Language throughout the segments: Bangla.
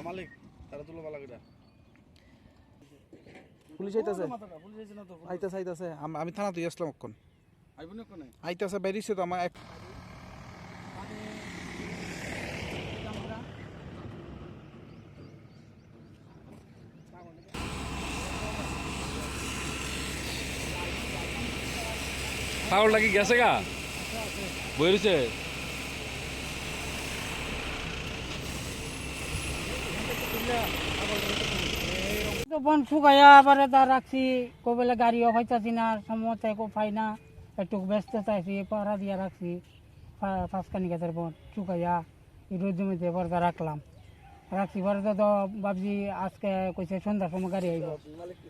মালিক তারা তুলো পালা কিটা পুলিশ আইতাছে আইতাছে আইতাছে আমি থানা তুই আসলাম অক্ষণ আইতাছে বেরিয়েছে তো আমার পাগল লাগি গেছে গা বইছে বন শুকাইয়া আবার রাখছি কবেলে গাড়িও হইতাছি না সময় পাই না একটু ব্যস্ত চাইছি পাড়া দিয়া রাখছি পাঁচখানি গাছের বন শুকাইয়া রোদ জমিতে বরদা রাখছি বরদা তো ভাবছি আজকে কইছে সন্ধ্যার সময় গাড়ি আইব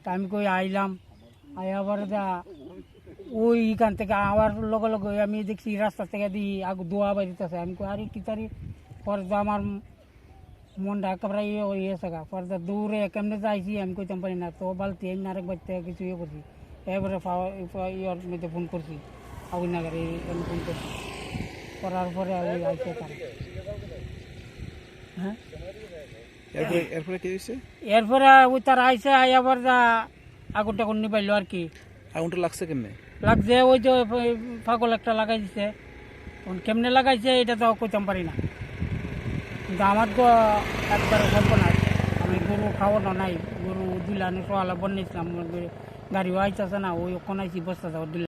তা আমি কই আইলাম আইয়া বরদা ওইখান থেকে আবার লগে লগে আমি দেখছি রাস্তা থেকে দিই আগু দোয়া বাড়িতেছে আমি কই আরে কি তারি পরদা আমার মনটা একেবারে হয়েছে গা পরদা দূরে কেমনে যাইছি আমি কইতাম পারি না তো বালতি আমি আরেক বাড়িতে কিছু ইয়ে করছি এবারে ইয়র মধ্যে ফোন করছি আগুনাগারে আমি ফোন করছি করার পরে আমি আইসে তারা হ্যাঁ এরপরে কি হয়েছে এরপরে ওই তারা আইসে আবার আগুন টাগুন নিবাইলো আর কি আগুনটা লাগছে কেমনে লাগছে ওই যে পাগল একটা লাগাই দিছে কেমনে লাগাইছে এটা তো কইতাম পারি না কিন্তু আমার তো একবারে সর্বনাশ আমি গরু খাওয়ানো নাই গরু দিলানো সোয়ালা বন্যাইছিলাম গাড়িও আইতেছে না ওই ওখানে আইসি বস্তা যাওয়ার দিলাম